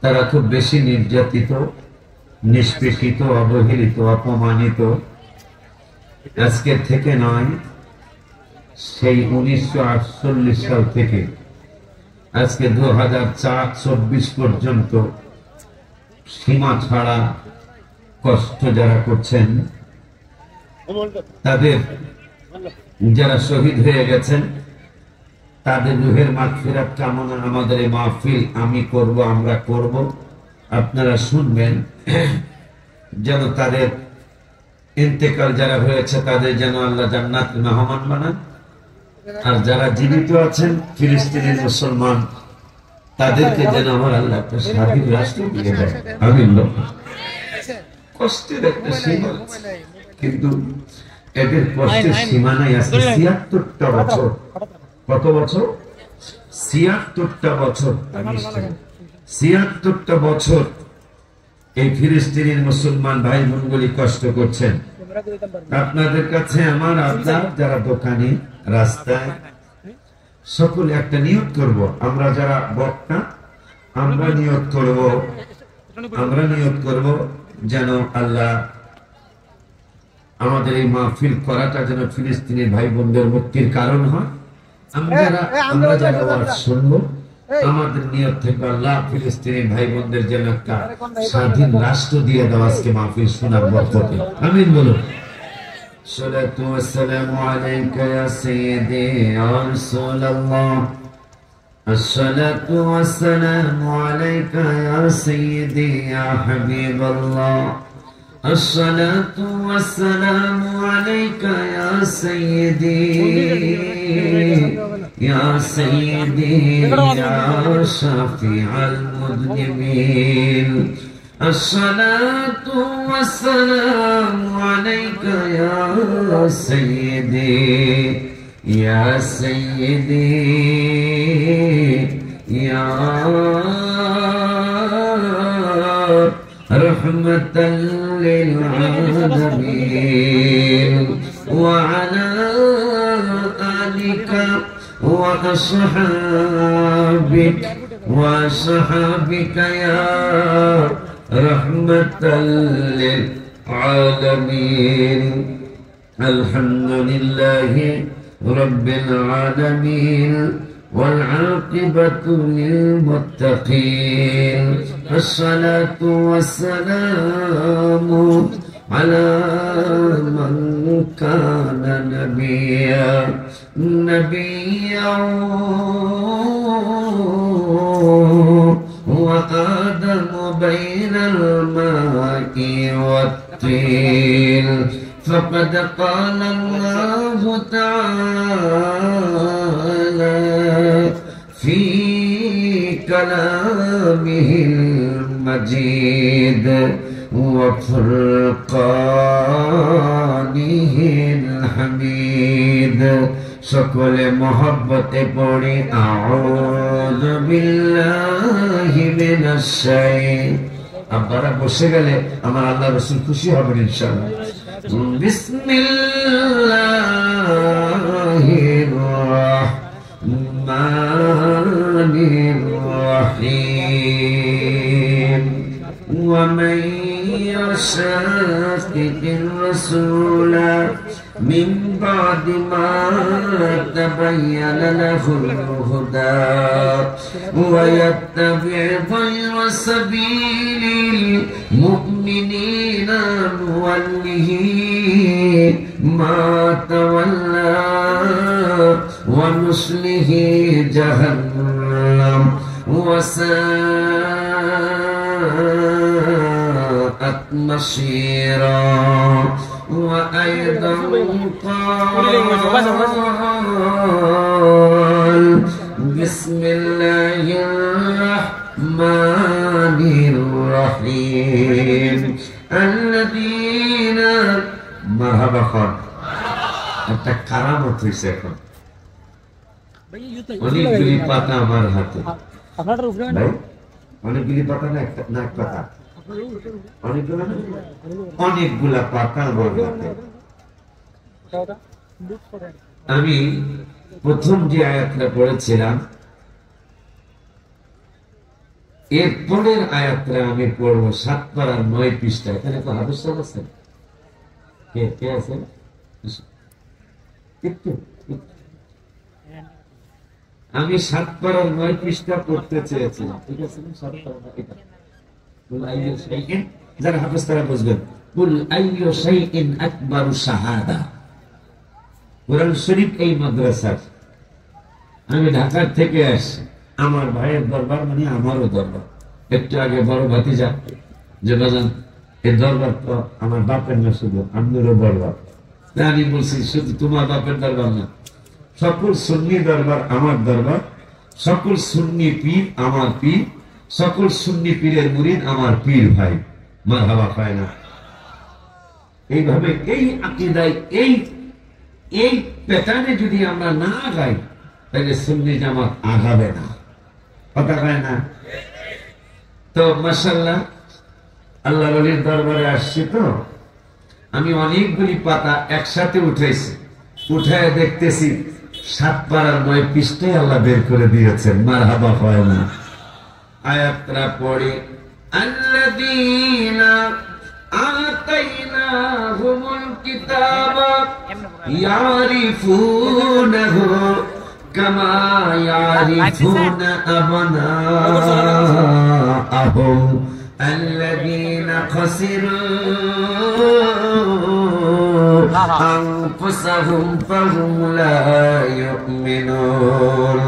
তারা খুব বেশি নির্যাতিত, নিষ্পেষিত, অবহেলিত, অপমানিত। আজকে থেকে নয়, সেই 1948 সাল থেকে আজকে 2024 পর্যন্ত সীমা ছাড়া কষ্ট যারা করছেন, তাদের যারা শহীদ হয়ে গেছেন, তাদের রুহের মাগফিরাত কামনা আমাদের এই মাহফিল আমি করব, আমরা করব, আপনারা শুনবেন, যেন তাদের ইন্তেকাল যারা হয়েছে তাদের যেন আল্লাহ জান্নাত মেহমান বানান। আর যারা জীবিত আছেন ফিলিস্তিনের মুসলমান, তাদেরকে যেন আমার আল্লাহ একটা স্বাধীন রাষ্ট্র দিয়ে দেয়। আমিন। কষ্টের একটা সীমা, কিন্তু এদের কষ্টের সীমা নাই। আজকে ৭৬টা বছর, কত বছর? ৭৬টা বছর, ৭৬টা বছর এই ফিলিস্তিনের মুসলমান ভাই বোনগুলি কষ্ট করছেন। আপনাদের কাছে আমার আবদার, যারা দোকানে, রাস্তায়, সকলে একটা নিয়ত করব, আমরা যারা বক্তা আমরা নিয়ত করব যেন আল্লাহ আমাদের এই মাহফিল করাটা যেন ফিলিস্তিনের ভাই বোনদের মুক্তির কারণ হয়। আমরা যারা ওয়াজ শুনবো, আমাদের নিয়ত থেকে আল্লাহ ফিলিস্তিনি ভাই বোনদের যেন একটা স্বাধীন রাষ্ট্র দিয়ে দাও আজকে মাহফিল শোনার বরকতে। আমিন বলুন। সালাতু ওয়াসসালামু আলাইকা ইয়া সাইয়্যিদি ইয়া রাসূলুল্লাহ। আসসালাতু ওয়াসসালামু আলাইকা ইয়া সাইয়্যিদি ইয়া হাবিবাল্লাহ। আসসালাতু ওয়াসসালামু আলাইকা ইয়া সাইয়্যিদি يا سيدي يا شفيع المذنبين. الصلاة والسلام عليك يا سيدي يا سيدي يا رحمة للعالمين وعلى آلك وأصحابك يا رحمة للعالمين. الحمد لله رب العالمين والعاقبة للمتقين. الصلاة والسلام على من كان نبيا وآدم بين الماء والطين. فقد قال الله تعالى في كلامه المجيد وفرقانه الحميد. সকলে মহব্বতে পড়ি আউযু বিল্লাহি মিনাশ শাইতানির। আপনারা বসে গেলে আমার আল্লাহ রাসূল খুশি হবেন ইনশাআল্লাহ। বিসমিল্লাহির রাহমানির রাহিম। ওয়া মান ইয়াশাকিকির রাসূলা من بعد ما تبين له الهدى ويتبع غير سبيل المؤمنين نوله ما تولى ونصله جهنم وساءت مصيرا. وأيضا قال بسم الله الرحمن الرحيم. الذين مرحبا خان একটা কারামত হইছে। এখন অনেকগুলি পাতা আমার হাতে, অনেকগুলি পাতা না এক পাতা, অনেকগুলা পাতা আমার হাতে। আমি প্রথম যে আয়াতটা পড়েছিলাম এর পরের আয়াতটা আমি পড়বো 7 পারার 9 পৃষ্ঠা। এখানে তো হাফেজ সাহেব আছেন, কে আছেন? একটু আমি 7 পারার 9 পৃষ্ঠা পড়তে চেয়েছিলাম, ঠিক আছে? 7 পারা এটা কুল আইয়ু শাইইন, যারা হাফেজ তারা বুঝবেন। কুল আইয়ু শাইইন আকবারু শাহাদা। কোরআন শরীফ এই মাদ্রাসার, আমি ঢাকার থেকে আসছি, আমার ভাইয়ের দরবার মানে আমারও দরবার। একটু আগে বড় ভাতিজা যে বাজান, এই দরবার তো আমার বাপের না, শুধু আপনারও দরবার। আমি বলছি শুধু তোমার বাপের দরবার না, সকল সুন্নি দরবার আমার দরবার, সকল সুন্নি পীর আমার পীর, সকল সুন্নি পীরের মুরিদ আমার পীর ভাই। মারহাবা পায় না। এইভাবে এই আকীদায় এই প্যাটার্নে যদি আমরা না গাই, তাহলে সুন্নি জামাত আগাবে না, কথা কয় না। তো মাশাআল্লাহ, আল্লাহর ওলির দরবারে আসছি তো আমি অনেকগুলি পাতা একসাথে উঠাইছি, উঠায় দেখতেছি 7 পারার 9 পৃষ্ঠায় আল্লাহ বের করে দিয়েছেন। মারহাবা হয় না। আয়াতটা পড়ে, আল্লাযীনা আতাইনাহুমুল কিতাবা ইয়ারিফুনাহু কামা ইয়ারিফুনা আবনাআহুম الذين خسروا أنفسهم فهم لا يؤمنون.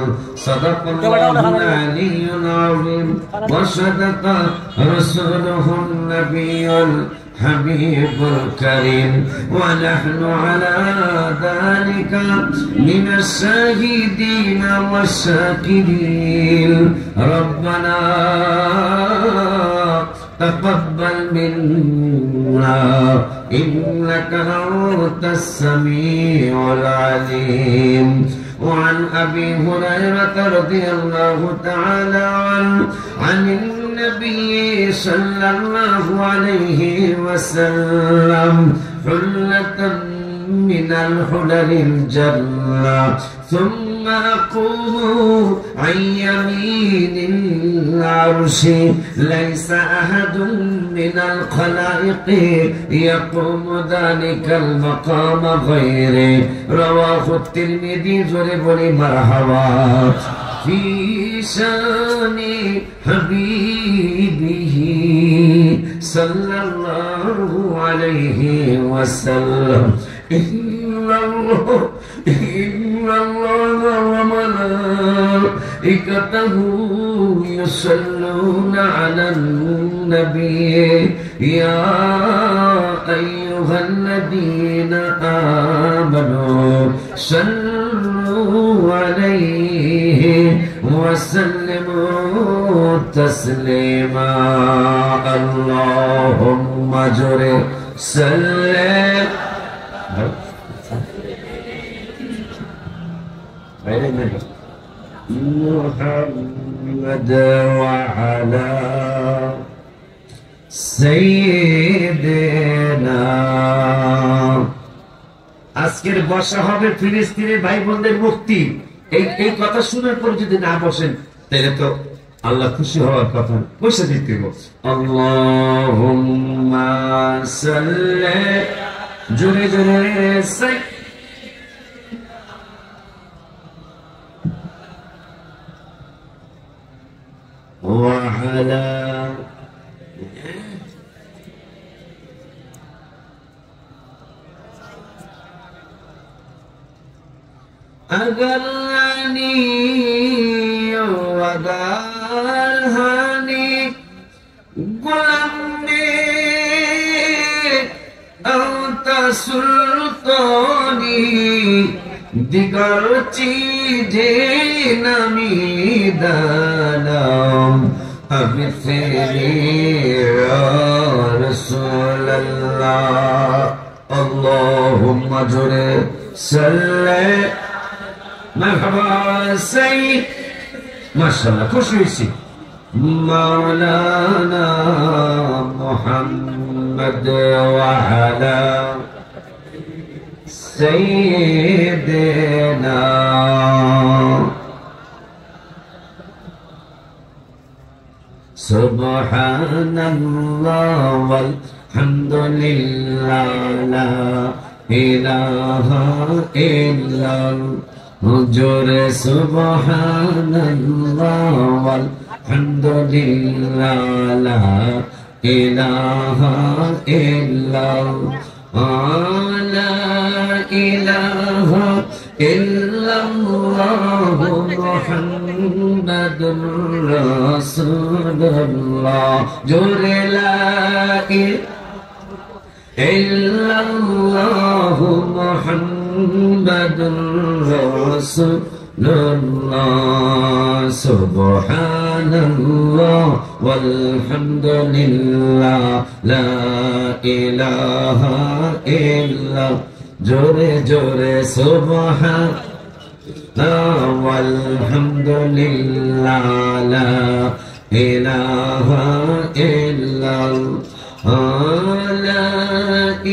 صدق الله العلي العظيم وصدق رسوله النبي الحبيب الكريم ونحن على ذلك من الشاهدين والشاكرين. ربنا تقبل منا إنك أنت السميع العليم. وعن أبي هريرة رضي الله تعالى عنه عن النبي صلى الله عليه وسلم حلة من الحلل الجنة ثم أقوم عن يمين العرش ليس أحد من الخلائق يقوم ذلك المقام غيره. رواه الترمذي. جربني مرحبا في شان حبيبه صلى الله عليه وسلم. إن الله وملائكته يصلون على النبي يا أيها الذين آمنوا صلوا عليه وسلموا تسليما. اللهم اجر سلم محمد وعلى سيدنا. আজকের বসা হবে ফিলিস্তিনের ভাই বোনদের মুক্তি। এই কথা শোনার পর যদি না বসেন তাহলে তো আল্লাহ খুশি হওয়ার কথা, বসে দিতে হবে। আল্লাহুম্মা সাল্লি, জোরে জোরে সাই وعلى أغلني وغالهني غلمني أنت سلطاني দিগর চিজে নামি দানাম আমি তেরি রাসূলুল্লাহ। আল্লাহুম্মা জুরে সাল্লি মারহাবা সাইয়্যিদ। মাশাআল্লাহ, খুশি হইছি। মাওলানা মুহাম্মদ ওয়া আলা سيدنا. সুবহানাল্লাহ ওয়ালহামদুলিল্লাহ লা ইলাহা ইল্লাল্লাহ জোরে সুবহানাল্লাহ ওয়ালহামদুলিল্লাহ লা ইলাহা ইল্লাল্লাহ লা ইলাহা ইল্লাল্লাহু মুহাম্মাদুর রাসূলুল্লাহ জোরে লা ইলাহা ইল্লাল্লাহু মুহাম্মাদুর রাসূলুল্লাহ সুবহানাল্লাহ ওয়ালহামদুলিল্লাহ লা ইলাহা ইল্লাল্লাহ জোরে জোরে সুবহানাল্লাহ ওয়ালহামদুলিল্লাহ লা ইলাহা ইল্লাল্লাহ লা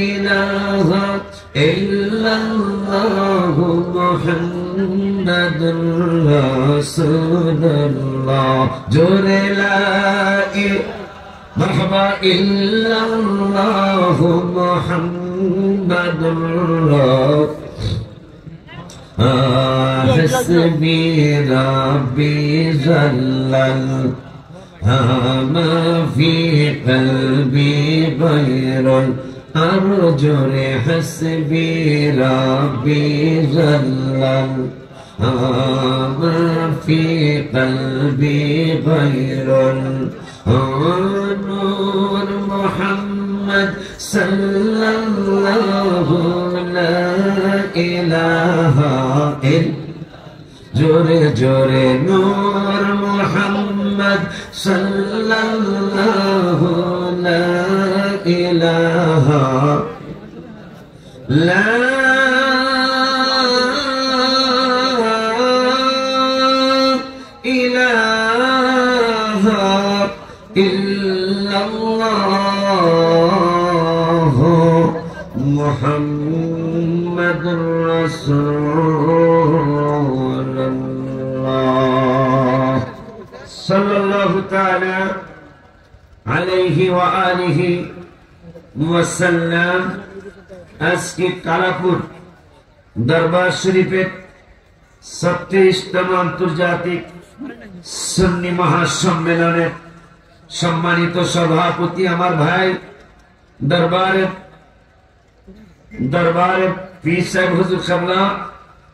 ইলাহা ইল্লাল্লাহু মুহাম্মাদুর রাসূলুল্লাহ জোরে লা ইলাহা ইল্লাল্লাহু মুহাম্মাদুর হাসবি রাব্বি জাল্লাল মা ফি কলবি গায়রুল আরজুরে হাসবি রাব্বি জাল্লাল মা ফি কলবি গায়রুল নূর মুহাম্মদ সাল্লাল্লাহু লা ইলাহা ইল্লাল্লাহ জোরে জোরে নূর মুহাম্মদ সাল্লাল্লাহু লা ইলাহা লা ইলাহা ইল্লাল্লাহ মুহাম্মাদুর রাসূলুল্লাহ সাল্লাল্লাহু তাআলা আলাইহি ওয়া আলিহি ওয়া সাল্লাম। আজকে কালাপুর দরবার শরীফের 36তম আন্তর্জাতিক সুন্নি মহাসম্মেলনের সম্মানিত সভাপতি আমার ভাই দরবারে পীর সাহেব হুজুর সামলা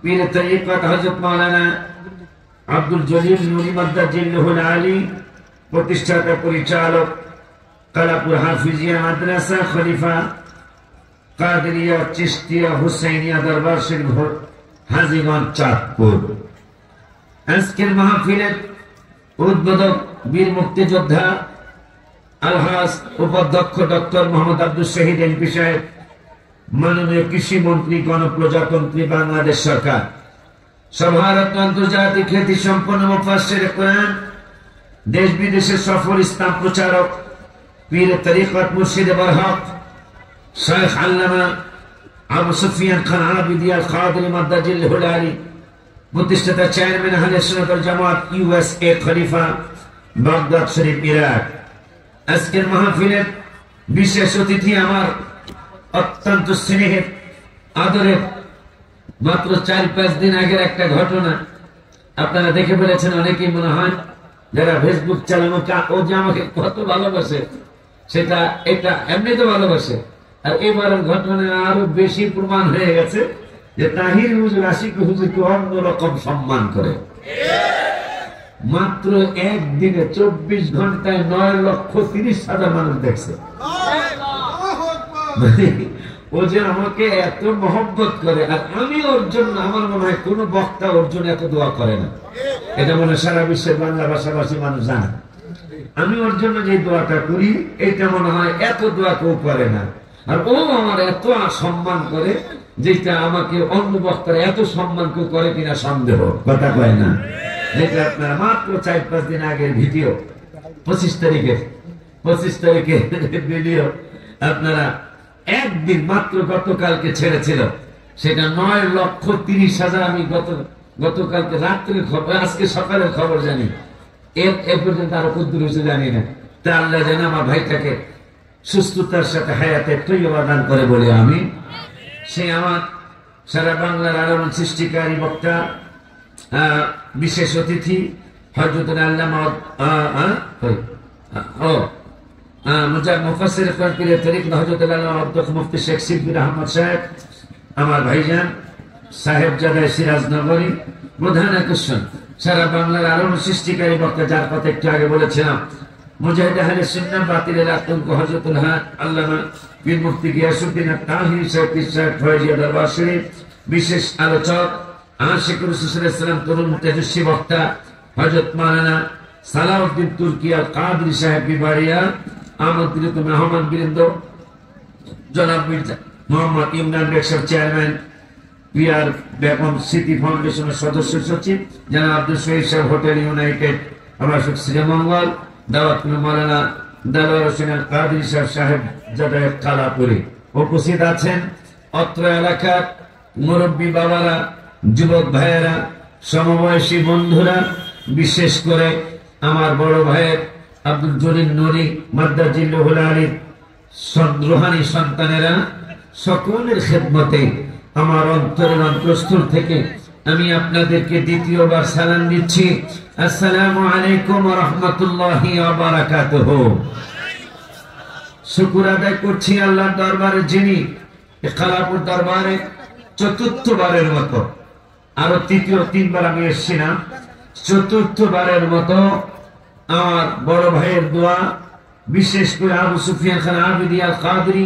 পীর তরিকত হযরত মাওলানা আব্দুল জলিল নুরি মাদ্দাজিল্লাহুল আলী প্রতিষ্ঠাতা পরিচালক কালাপুর হাফিজিয়া মাদ্রাসা খলিফা কাদেরিয়া চিশতিয়া হুসাইনিয়া দরবার শরীফ হাজীগঞ্জ চাঁদপুর। আজকের মাহফিলের উদ্বোধক বীর মুক্তিযোদ্ধা আলহাজ উপাধ্যক্ষ ডক্টর মোহাম্মদ আব্দুল শহীদ এমপি সাহেব, মাননীয় কৃষি মন্ত্রী, গণপ্রজাতন্ত্রী বাংলাদেশ সরকার, সভারত্ন আন্তর্জাতিক খ্যাতি সম্পন্ন মুফাসসির কোরআন, দেশ বিদেশে সফল ইসলাম প্রচারক পীর তরিকত মুর্শিদ বরহক শেখ আল্লামা আবু সুফিয়ান খান আবিদি আল কাদরি মাদ্দাজিল্লাহুল আলী, প্রতিষ্ঠাতা চেয়ারম্যান আহলে সুন্নাত ওয়াল জামাত ইউএসএ খলিফা বাগদাদ শরীফ ইরাক। আজকের মাহফিলের বিশেষ অতিথি আমার অত্যন্ত স্নেহের আদরের, মাত্র 4-5 দিন আগের একটা ঘটনা আপনারা দেখে ফেলেছেন অনেকেই মনে হয় যারা ফেসবুক চালানো, ও যে আমাকে কত ভালোবাসে সেটা এটা এমনি তো ভালোবাসে, আর এবারের ঘটনা আরো বেশি প্রমাণ হয়ে গেছে যে তাহির হুজুর আশিক হুজুরকে অন্যরকম সম্মান করে। মাত্র একদিনে 24 ঘন্টায় 9,30,000 মানুষ দেখছে। ও যে আমাকে এত মহব্বত করে, আর আমি ওর জন্য, আমার মনে হয় কোন বক্তা ওর জন্য এত দোয়া করে না। এটা মনে সারা বিশ্বের বাংলা ভাষাভাষী মানুষ জানে। আমি ওর জন্য যে দোয়াটা করি এটা মনে হয় এত দোয়া কেউ করে না। আর ও আমার এত সম্মান করে যেটা আমাকে অন্য বক্তারা এত সম্মান কেউ করে কিনা সন্দেহ, কথা কয় না। যেটা আপনারা মাত্র 4-5 দিন আগের ভিডিও, 25 তারিখে ভিডিও আপনারা একদিন মাত্র গতকালকে ছেড়েছিল, সেটা 9,30,000। আমি গতকালকে রাত্রের খবর, আজকে সকালের খবর জানি এর পর্যন্ত আরো কদ্দুর হয়েছে জানি না। তা আল্লাহ যেন আমার ভাইটাকে সুস্থতার সাথে হায়াতে তৈবা দান করে বলে আমি। সে আমার সারা বাংলার আলোড়ন সৃষ্টিকারী বক্তা, বিশেষ অতিথি হযরত আল্লামা মুফাসসির পীর তরিক হযরত আল্লামা আব্দুল মুফতি শেখ সিদ্দিক আহমদ সাহেব, আমার ভাইজান সাহেবজাদা সিরাজনগরী প্রধান আকর্ষণ, সারা বাংলার আলোড়ন সৃষ্টিকারী বক্তা, যার কথা একটু আগে বলেছিলাম, মুজাহিদ আহলে সুন্নাহ বাতিলের আতঙ্ক হযরতুল হক আল্লামা পীর মুফতি গিয়াসউদ্দিন তাহিরি সাহেব, পীর সাহেব ফয়জিয়া দরবার শরীফ, বিশেষ আলোচক আশিক রাসূল সাল্লাল্লাহু আলাইহি ওয়াসাল্লাম তরুণ তেজস্বী বক্তা হযরত মাওলানা সালাউদ্দিন তুর্কি আল কাদরি সাহেব বিবাড়িয়া, আমন্ত্রিত মেহমান বৃন্দ, জনাব মির্জা মোহাম্মদ ইমরান বেগম চেয়ারম্যান, পিআর বেগম স্মৃতি ফাউন্ডেশনের সদস্য সচিব, জনাব আব্দুল শহীদ সাহেব, হোটেল ইউনাইটেড আবাসিক শ্রীমঙ্গল, দাওয়াতপুর মাওলানা দেলোয়ার হোসেন আল কাদরি সাহেব জাদায়ে কালাপুরী। উপস্থিত আছেন অত্র এলাকার মুরব্বী বাবারা, যুবক ভাইয়েরা, সমবয়সী বন্ধুরা, বিশেষ করে আমার বড় ভাইয়ের আব্দুল জলিল নুরি মাদ্দাজিল্লাহুল আলী রুহানি সন্তানেরা, সকলের খেদমতে আমার অন্তরের অন্তঃস্থল থেকে আমি আপনাদেরকে দ্বিতীয়বার সালাম দিচ্ছি। আসসালামু আলাইকুম ওয়া রাহমাতুল্লাহি ওয়া বারাকাতুহু। শুকর আদায় করছি আল্লাহর দরবারে, যিনি কালাপুর দরবারে চতুর্থবারের মতো, আরো তৃতীয় তিনবার আমি এসছি না, চতুর্থবারের মতো আমার বড় ভাইয়ের দোয়া, বিশেষ করে আবু সুফিয়ান খান আবিদি আল কাদরি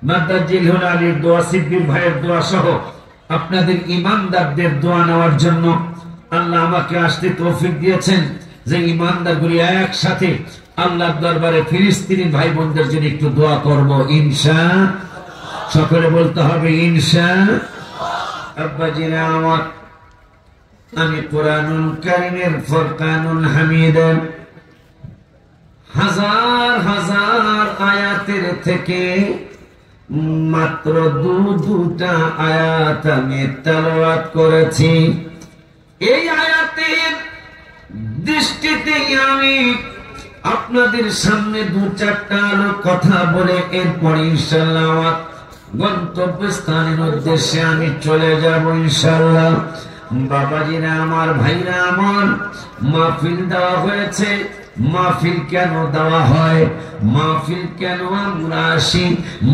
মাদ্দাজিল্লাহুল আলীর দোয়া, সিদ্দিক ভাইয়ের দোয়া সহ আপনাদের ইমানদারদের দোয়া নেওয়ার জন্য আল্লাহ আমাকে আসতে তৌফিক দিয়েছেন, যে ইমানদারগুলি একসাথে আল্লাহর দরবারে ফিলিস্তিনি ভাই বোনদের জন্য একটু দোয়া করব ইনশাআল্লাহ। সকলে বলতে হবে ইনশাআল্লাহ। আব্বাজিরা আমার, আমি কোরআনুল কারীমের ফুরকানুল হামিদের হাজার হাজার আয়াতের থেকে মাত্র দুটা আয়াত আমি তেলাওয়াত করেছি। এই আয়াতের দৃষ্টিতে আমি আপনাদের সামনে দু চারটা কথা বলে এরপর ইনশাআল্লাহ গন্তব্যস্থানের উদ্দেশ্যে আমি চলে যাব ইনশাআল্লাহ। বাবাজিরা আমার, ভাইরা আমার, মাহফিল দেওয়া হয়েছে। মাহফিল কেন দেওয়া হয়, মাহফিল কেন আমরা আসি,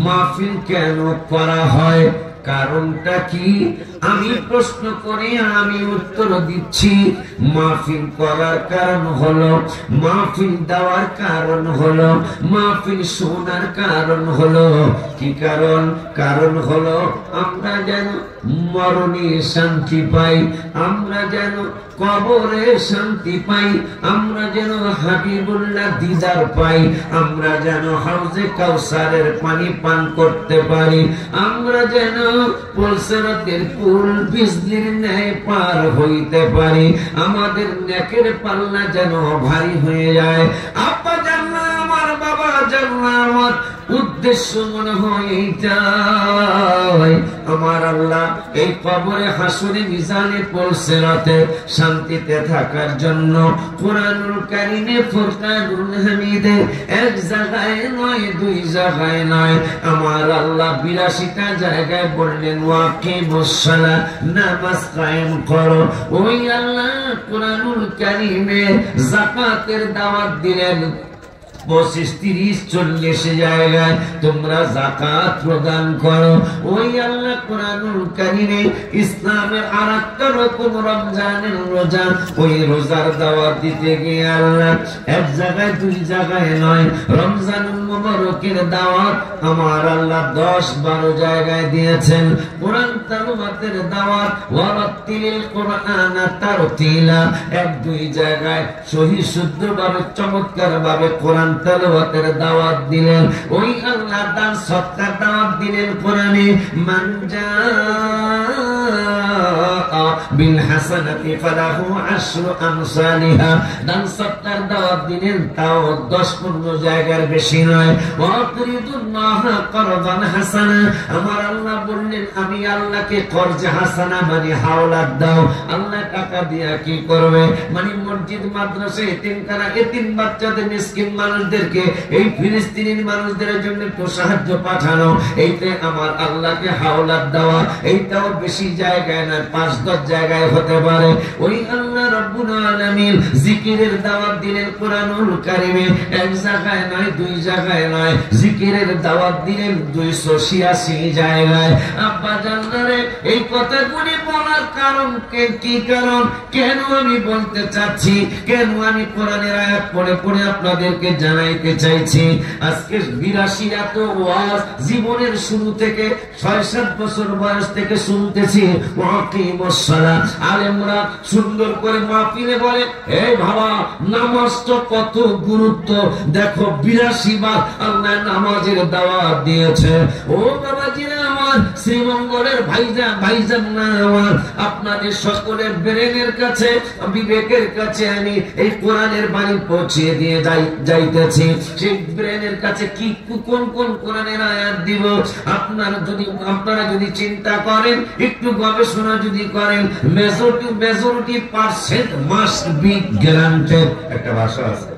মাহফিল কেন করা হয়, কারণটা কি আমি প্রশ্ন করে আমি উত্তর দিচ্ছি। মাহফিল করার কারণ হলো, মাহফিল দেওয়ার কারণ হলো, মাহফিল শোনার কারণ হলো কি কারণ? কারণ হলো আমরা যেন মরণে শান্তি পাই, আমরা যেন কবরে শান্তি পাই, আমরা যেন হাবিবুল্লাহ দিদার পাই, আমরা যেন হাউজে কাউসারের পানি পান করতে পারি, আমরা যেন পুলসিরাতের পুল বিজলির ন্যায় পার হইতে পারি, আমাদের নেকের পাল্লা যেন ভারী হয়ে যায়। আব্বা জানলা আমার, বাবা জানলা আমার, উদ্দেশ্য মনে হয় এইটাই, আমার আল্লাহ এই কবরে হাসরে মিজানে পুলসিরাতে শান্তিতে থাকার জন্য কোরআনুল কারীমে ফুরকানুল হামিদে এক জায়গায় নয়, দুই জায়গায় নয়, আমার আল্লাহ 82টা জায়গায় বললেন ওয়াকিমুস সালাহ, নামাজ কায়েম করো। ওই আল্লাহ কোরআনুল কারীমে যাকাতের দাওয়াত দিলেন 25, 30, 40 জায়গায় তোমরা যাকাত প্রদান করো। ওই আল্লাহ কোরআনুল কারীমে ইসলামের আরেকটা রকম রমজানের রোজা, ওই রোজার দাওয়াত দিতে গিয়ে আল্লাহ এক জায়গায় দুই জায়গায় নয়, রমজানুল মুবারকের দাওয়াত আমার আল্লাহ 10-12 জায়গায় দিয়েছেন। কোরআন তেলাওয়াতের দাওয়াত ওয়ারাত্তিলিল কুরআনা তারতিলা 1-2 জায়গায় সহি শুদ্ধভাবে চমৎকার ভাবে কোরআন তেলাওয়াতের দাওয়াত দিলেন, ওই আল্লাহ দান সৎকার দাওয়াত দিলেন কোরআনে, মান জাআ বিল হাসানাতি ফালাহু আশরু আমসালিহা। দান সৎকার দাওয়াত দিলেন, তাও 10-15 জায়গার বেশি নয়। ওয়াকরিদুল্লাহ করদান হাসানা, আমার আল্লাহ বললেন আমি আল্লাহকে কর্জ হাসানা মানে হাওলাত দাও। আল্লাহ টাকা দিয়া কি করবে? মানে মসজিদ, মাদ্রাসা, এতিমখানা, এতিম বাচ্চাদের, মিসকিন মানুষদেরকে, এই ফিলিস্তিনি মানুষদের জন্য একটু সাহায্য পাঠানো, এইতে আমার আল্লাহকে হাওলাত দেওয়া। এইটাও বেশি জায়গায় না, 5-10 জায়গায় হতে পারে। ওই আল্লাহ রাব্বুল আলামিন জিকিরের দাওয়াত দিলেন কোরআনুল কারীমে, এক জায়গায় নয়, 2 জায়গায় নয়, জিকিরের দাওয়াত দিলেন 286 জায়গায়। আব্বা জানলে এই কথাগুলি বলার কারণ কি? কারণ কেন আমি বলতে চাচ্ছি, কেন আমি কোরআনের আয়াত পড়ে পড়ে আপনাদেরকে জানাইতে চাইছি। আজকে 82 এত ওয়াজ জীবনের শুরু থেকে 6-7 বছর বয়স থেকে শুনতেছি। ওয়াকিমুস সালাহ, আলেমরা সুন্দর করে মাহফিলে বলে, এই বাবা নামাজ তো কত গুরুত্ব দেখো, 82 বার আল্লাহ নামাজের দাওয়াত দিয়েছে। ও বাবাজিরা আমার, শ্রীমঙ্গলের ভাইজান না আমার, আপনাদের সকলের ব্রেনের কাছে, বিবেকের কাছে আমি এই কোরআনের বাণী পৌঁছিয়ে দিয়ে যাইতেছি। সেই ব্রেনের কাছে কি কোন কোন কোরআনের আয়াত দিব, আপনারা যদি চিন্তা করেন, একটু গবেষণা যদি করেন, majority percent must be guaranteed. একটা ভাষা আছে,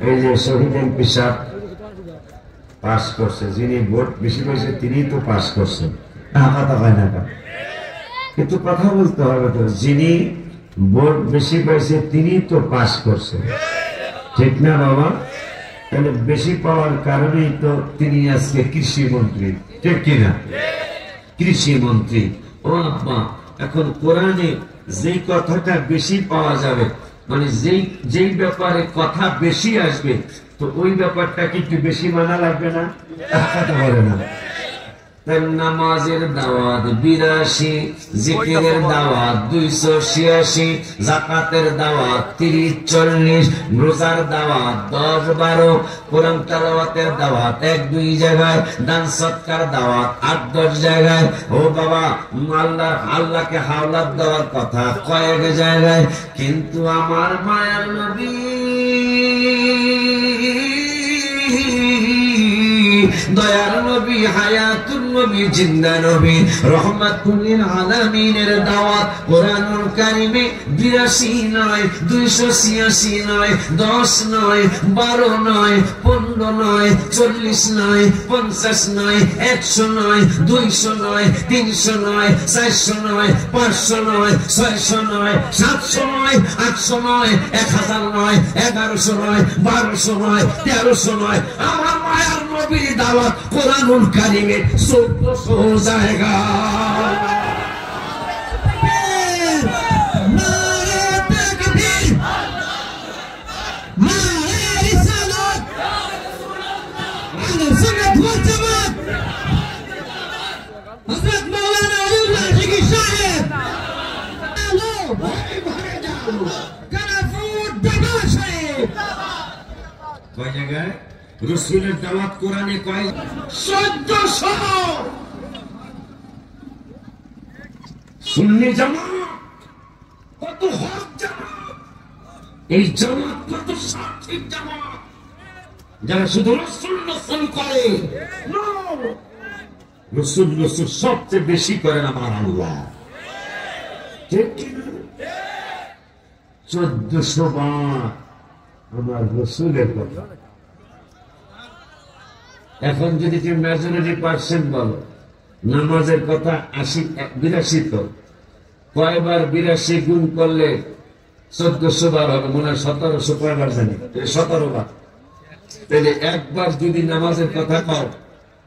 এই যে শহীদুল পিসাব পাস করছে, যিনি ভোট বেশি পেয়েছে তিনি তো পাস করছেন, কথা হয় না। কিন্তু কথা বলতে হবে তো, যিনি ভোট বেশি পাইছে তিনি তো পাস করছেন, ঠিক না বাবা? তাহলে বেশি পাওয়ার কারণেই তো তিনি আজকে কৃষি মন্ত্রী, ঠিক কিনা? কৃষি মন্ত্রী। ও আব্বা, এখন কোরআনে যেই কথাটা বেশি পাওয়া যাবে, মানে যেই ব্যাপারে কথা বেশি আসবে, তো ওই ব্যাপারটা কি একটু বেশি মানা লাগবে না? কথা বলে না। নামাজের দাওয়াত 82, জিকিরের দাওয়াত 286, যাকাতের দাওয়াত 30-40, রোজার দাওয়াত 10-12, কোরআন তেলাওয়াতের দাওয়াত 1-2 জায়গায়, দান সৎকার দাওয়াত 8-10 জায়গায়। ও বাবা, আল্লাহকে হাওলাত দেওয়ার কথা কয়েক জায়গায়। কিন্তু আমার মায়ার নবী, দয়ার নবী, হায়াতুন নবী, জিন্দা নবী, রহমাতুল লিল আলামিনের দাওয়াত কোরআনুল কারীমে 82 নয়, 286 নয়, 10 নয়, 12 নয়, 15 নয়, 40 নয়, 50 নয়, 100 নয়, 200 নয়, 300 নয়, 400 নয়, 500 নয়, 600 নয়, 700 নয়, 800 নয়, 1000 নয়, 1100 নয়, 1200 নয়, 1300 নয়। আমার মায়ার নবীর দাওয়াত কোরআনুল কারীমে 1400 জায়গা। কয় জায়গায় রাসূলের দাওয়াত কোরআনে কয়? 1400। সুন্নি জামাত কত হক জামাত, এই জামাত কত সার্থক জামাত, যারা শুধু রাসূল রাসূল করে। রাসূল রাসূল সবচেয়ে বেশি করেন আমার আল্লাহ, ঠিক কিনা? 1400 বার আমার রাসূলের কথা। এখন যদি তুমি মেজরিটি পার্সেন্ট বলো, নামাজের কথা 82 তো কয়বার 82 গুণ করলে 1400 বার হবে? মনে হয় 1700, কয়বার জানি, 17 বার। তাহলে একবার যদি নামাজের কথা কও,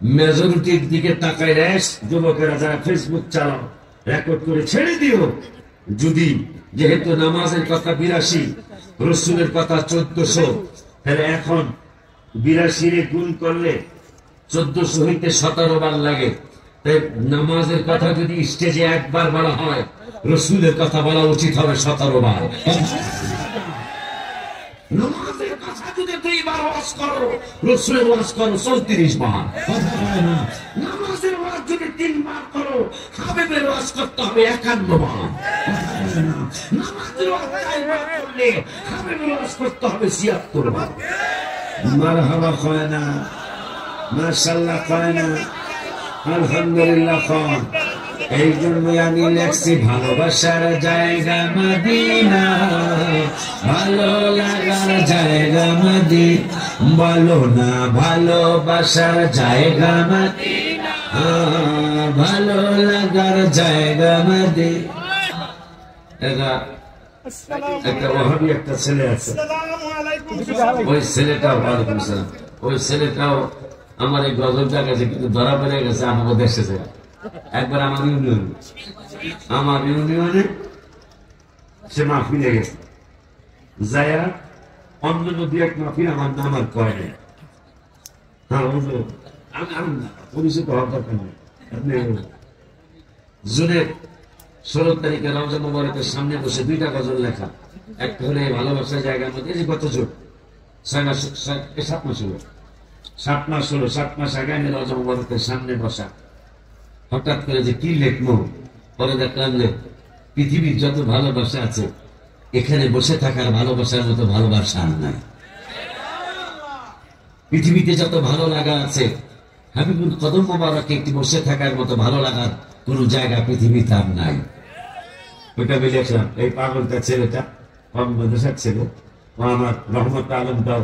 মেজরিটির দিকে তাকায় রেস, যুবকেরা যারা ফেসবুক চালাও রেকর্ড করে ছেড়ে দিও। যদি যেহেতু নামাজের কথা 82, রসুলের কথা 1400, তাহলে এখন 82 গুণ করলে 1400 হইতে 17 বার লাগে। তাই নামাজের কথা যদি স্টেজে একবার বলা হয়, রসুলের কথা বলা উচিত হবে 17 বার। নামাজের কথা যদি বার ওয়াজ করো, রসুলের ওয়াজ করো 34 বার। নামাজের ওয়াজ যদি 3 বার করো, হাবিবের ওয়াজ করতে হবে 51 বার। নামাজের ওয়াজ 4 বার করলে হাবিবের ওয়াজ করতে হবে 76 বার। মারহাবা কয় না, মাশাআল্লাহ কয় না, আলহামদুলিল্লাহ কয়। এই জন্যই আমি লেখছি ভালোবাসার জায়গা মদিনা, ভালো লাগার জায়গা মদিনা, বলো না ভালোবাসার জায়গা মদিনা, ভালো লাগার জায়গা মদিনা। একটা ওয়াহাবি একটা ছেলে আছে, ওই ছেলেটাও ওই ছেলেটাও আমার এই গজলটা গেছে, কিন্তু ধরা পড়ে গেছে আমাকে দেশে। একবার আমার ইউনিয়নে সে মাহফিলে গেছে, যায়া অন্য নদী এক মাহফিল আমার নাম আর কয় নাই। হ্যাঁ পরিচিত হওয়ার দরকার নেই। আপনি জুনের 16 তারিখে রমজান মুবারকের সামনে বসে 2টা গজল লেখা। একটা হলে ভালোবাসার জায়গার মধ্যে, এই যে গত জোট 7 মাস হলো, 7 মাস আগে আমি রমজান মুবারকের সামনে বসা। হঠাৎ করে যে কি লেখবো, পরে দেখলাম যে পৃথিবীর যত ভালোবাসা আছে এখানে বসে থাকার ভালোবাসার মতো ভালোবাসা আর নাই। পৃথিবীতে যত ভালো লাগা আছে, হাবিবুল কদম মোবারকে একটি বসে থাকার মতো ভালো লাগার কোন জায়গা পৃথিবীতে আর নাই। ওইটা আমি দেখলাম। এই পাগলটা ছেলেটা মাদ্রাসার ছেলে, ও আমার রহমত আলমটাও,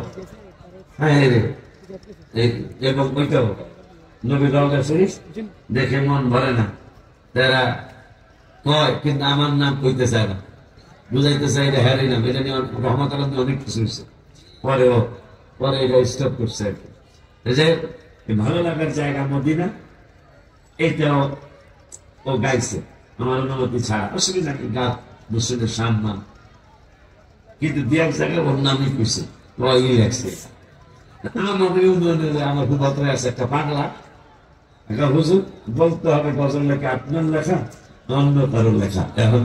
হ্যাঁ রে, এবং ওইটাও নবী রওজা শরীফ দেখে মন ভরে না। তারা কয় কিন্তু আমার নাম কইতে চায় না, বুঝাইতে চাই এটা হ্যারি নাম। এটা নিয়ে রহমত আলম অনেক কিছু হয়েছে, পরে এটা স্টপ করছে আর কি। যে ভালো লাগার জায়গা মদিনা, এইটাও ও গাইছে আমার অনুমতি ছাড়া, অসুবিধা নেই, গাছ মুসলিমের সম্মান, কিন্তু দু এক জায়গায় ওর নামই কইছে, ওই লেখছে। আমার খুব ভদ্র আছে একটা পাগলা, একটা হুজুর বলতে হবে গজল লেখা আপনার লেখা অন্য কারোর লেখা। এখন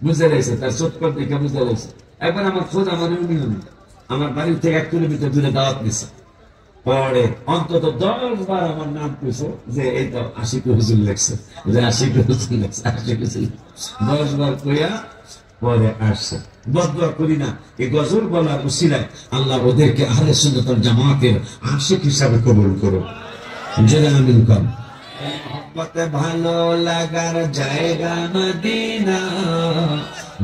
বুঝে রয়েছে, তার চটপট দেখে বুঝে রয়েছে। একবার আমার খোঁজ আমার ইউনিয়নে, আমার বাড়ির থেকে 1 কিলোমিটার দূরে দাওয়াত দিছে। পরে অন্তত 10 বার আমার নাম কইছে যে এই তো আশিক হুজুর লেখছে, যে আশিক হুজুর লেখছে, আশিক হুজুর 10 বার কইয়া পরে আসছে। বদদুয়া করি না, এই গজল বলার উসিলায় আল্লাহ ওদেরকে আহলে সুন্নাত ওয়াল জামাতের আশিক হিসাবে কবুল করুন। জেনে আমিন কর। ভালো লাগার জায়গা মদিনা,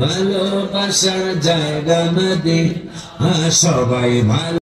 ভালোবাসার জায়গা মদিনা, সবাই ভালো